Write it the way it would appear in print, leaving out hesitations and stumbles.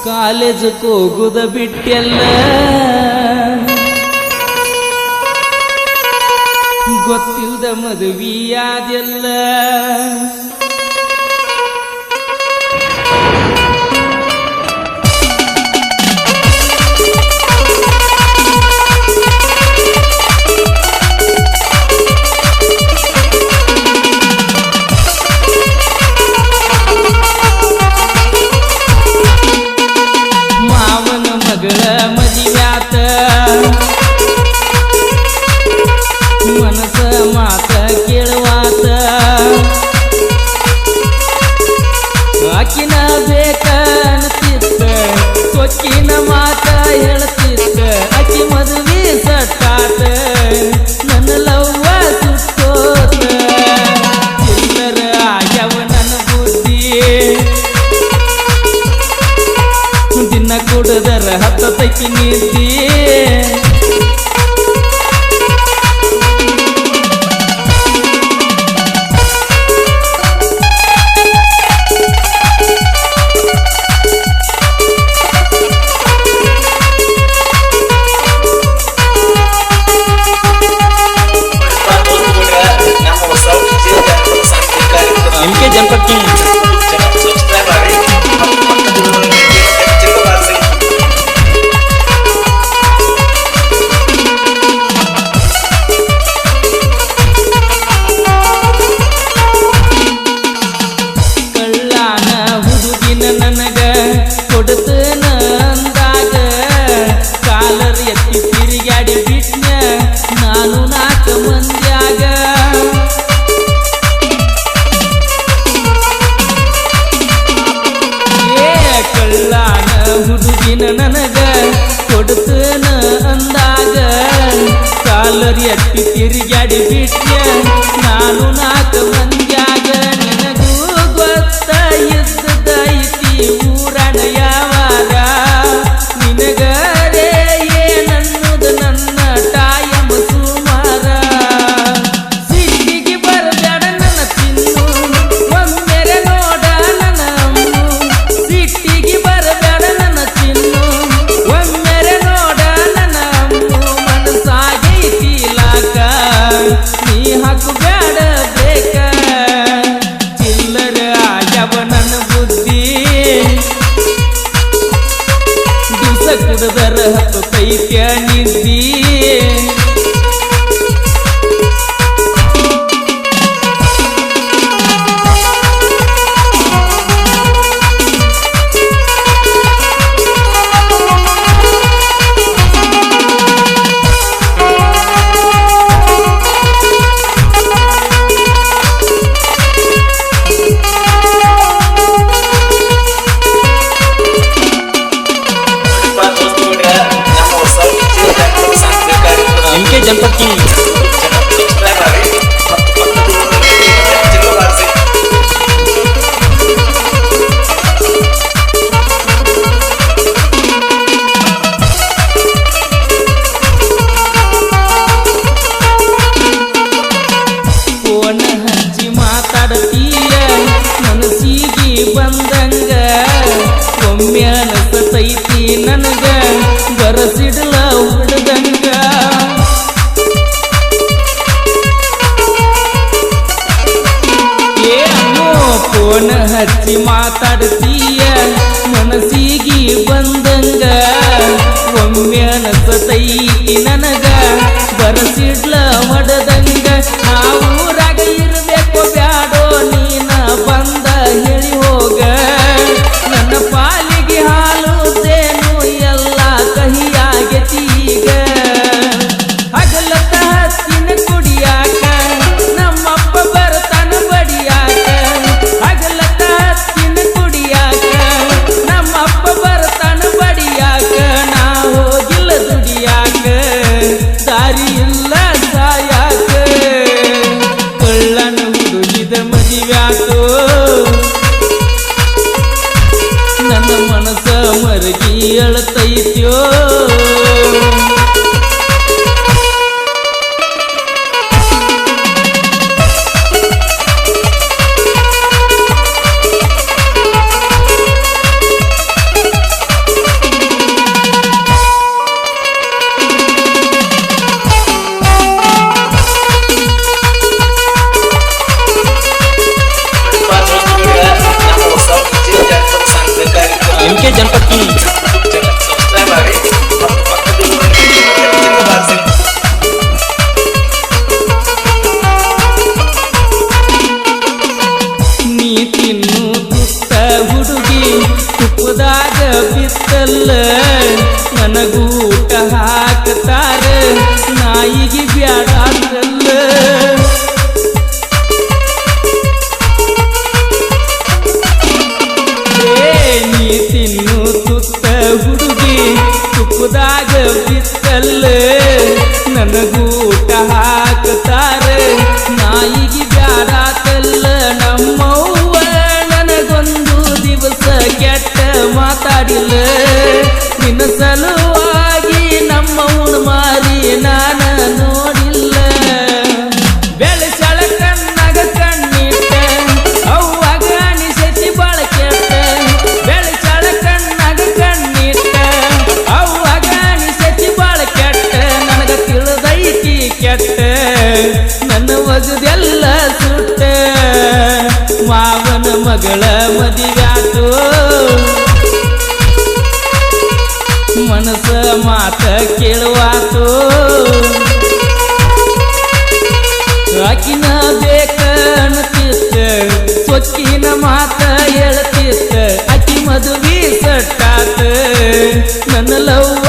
ಕಾಲೇಜಕ್ಕೆ ಹೋಗುದ ಬಿಟ್ಟೆಲ್ಲ ಗೊತ್ತಿಲ್ದ ಮದುವೆಯಾದೆಲ್ಲ ಮಾವನ ಮಗಳ ಮದುವ್ಯಾತ ಮನಸ ಮಾತ ಕೇಳುವಾತ ಆಕಿನ ಬೇಕ ಅನ್ತಿತ್ತ ಸೊಕ್ಕಿನ ಮಾತ ಹೇಳ್ತಿತ್ತ ಆಕಿ ಮದುವೆ ಸಟ್ಟಾತ ನನ್ನ ಲವ್ವ ಸುಟ್ಟೋತ ಚಿಲ್ಲರ ಆಗ್ಯಾವ ನನ್ನ ಬುದ್ಧಿ ದಿನ ಕುಡದರ ಹತ್ತೈತಿ ನಿದ್ದಿ MK Janpat King. Subscribe hari. ಕಳ್ಳಾನ ಹುಡುಗಿನ ನನಗ ಕೊಡ್ತನ ಅಂದಾಗ ಕಾಲರ್ ಎತ್ತಿ ತಿರುಗಾಡಿ ಬಿಟ್ನ ನಾನು 4 ಮಂದ್ಯಾಗ ಕಳ್ಳಾನ ಹುಡುಗಿನ ನನಗ ಕೊಡ್ತನ ಅಂದಾಗ ಕಾಲರ್ ಎತ್ತಿ ತಿರುಗಾಡಿ ಬಿಟ್ನ ನಾನು 4 ಮಂದ್ಯಾಗ ನನಗೂ ಗೊತ್ತ ಇದ್ದದೈತಿ ಊರಣ ಯಾವಾರ ನಿನಗರೇ ಏನನ್ನುದು ನನ್ನ ಟಾಯಮ ಸುಮಾರ ಸಿಟ್ಟಿಗೆ ಬರಬೇಡ ನನ್ನ ಚಿನ್ನು ಒಮ್ಮೆರೆ ನೋಡ ನನ್ನ ಅಮ್ಮು ಸಿಟ್ಟಿಗೆ ಬರಬೇಡ ನನ್ನ ಚಿನ್ನು ಒಮ್ಮೆರೆ ನೋಡ ನನ್ನ ಅಮ್ಮು ಮನಸ್ಸಾಗೈತಿ ಲಾಕ ನೀ ಹಾಕಬೇಡ ಬೇಕ ಚಿಲ್ಲರ ಆಗ್ಯಾವ ನನ್ನ ಬುದ್ಧಿ ದಿವಸ ಕುಡದರ ಹತ್ತೈತ್ಯ ನಿದ್ದಿ MK Janpat King. Subscribe hari. Phone ಹಚ್ಚಿ ಮಾತಾಡ್ತೀಯ ಮನಸ್ಸಿಗೆ ಬಂದಂಗ ಒಮ್ಮೆ ಅನಸತೈತಿ ನನಗ ಬರಸಿಡ್ಲ ಹುಡ್ದಂಗ ಏನು ಫೋನ್ ಹಚ್ಚಿ ಮಾತಾಡ್ತೀಯ ಮನಸ್ಸಿಗೆ ಬಂದಂಗ ಒಮ್ಮೆ ಅನಸತೈತಿ ನನಗ ಬರಸಿಡ್ಲ ಹೊಡದಂಗ ಊರಾಗ ಇರಬೇಕು ಬ್ಯಾಡೋ ನೀನ ಬಂದ ಹೇಳಿ ಹೋಗ ನನ್ನ ಪಾಲಿಗೆ ಹಾಲು ತೇನು ಎಲ್ಲ ಕಹಿಯಾಗೆತಿ ಈಗ ಹಗಲತ್ತ ಹತ್ತಿನ ಕುಡಿಯಾಕ ನಮ್ಮಪ್ಪ ಬರ್ತಾನ ಬಡಿಯಾಕ ಹಗಲತ್ತ ಹತ್ತಿನ ಕುಡಿಯಾಕ ನಮ್ಮಪ್ಪ ಬರ್ತಾನ ಬಡಿಯಾಕ ನಾ ಹೋಗಿಲ್ಲ ದುಡಿಯಾಕ ದಾರಿ ಇಲ್ಲ ಸಾಯಾಕ ಕಳ್ಳನ ಹುಡುಗಿದ ಮದುವ್ಯಾತೋ ನನ್ನ ಮನಸ ಮರಗಿ ಅಳತೈತ್ಯೋ MK ಜನಪದ ಕಿಂಗ್ ಸಬ್ಸ್ಕ್ರೈಬ್ ಆಗಿ ಮತ್ತು ಪಕ್ಕದಲ್ಲಿರುವ ಬಾರಿಸಿ. ನೀ ತಿನ್ನು ತುತ್ತ ಹುಡುಗಿ ತುಪ್ಪದಾಗ ಬಿತ್ತಲ್ಲ ನನಗೂಟ ಹಾಕತಾರ ನಾಯಿಗೆ ಬ್ಯಾಡ ಅಂದ್ರಲ್ಲ ನೀ ತಿನ್ನು ತುತ್ತ ಹುಡುಗಿ ತುಪ್ಪದಾಗ ಬಿತ್ತಲ್ಲ ನನಗೂಟ ಹಾಕತಾರ ನಾಯಿಗೆ ಬ್ಯಾಡಾತಲ್ಲ ನಮ್ಮವ್ವ ನನಗೊಂದು ದಿವಸ ಕೆಟ್ಟ ಮಾತಾಡಿಲ್ಲ ನಿನ್ನ ಸಲುವಾಗಿ ನಮ್ಮವನ ಮಾರಿ ನಾನ ನೋಡಿಲ್ಲ ಬೆಳೆಸಳ ಕಣ್ಣಾಗ ಕಣ್ಣಿಟ್ಟ ಅವ್ವಾಗ ಅನಿಸತಿ ಬಾಳ ಕೆಟ್ಟ ಬೆಳೆಸಳ ಕಣ್ಣಾಗ ಕಣ್ಣಿಟ್ಟ ಅವ್ವಾಗ ಅನಿಸತಿ ಬಾಳ ಕೆಟ್ಟ ನನಗ ತಿಳಿದೈತಿ ಕೆಟ್ಟ ನನ್ನ ಒಗದೆಲ್ಲ ಸುಟ್ಟ ಮಾವನ ಮಗಳ ಮದಿವ್ಯಾತು ಮನಸ ಮಾತ ಕೇಳುವಾತು ಆಕಿನ ಬೇಕ ಅನ್ನತಿತ್ತ ಸೊಕ್ಕಿನ ಮಾತ ಹೇಳ್ತಿತ್ತ ಆಕಿ ಮದುವೆ ಸಟ್ಟಾತ ನನ್ನ ಲವ್ವ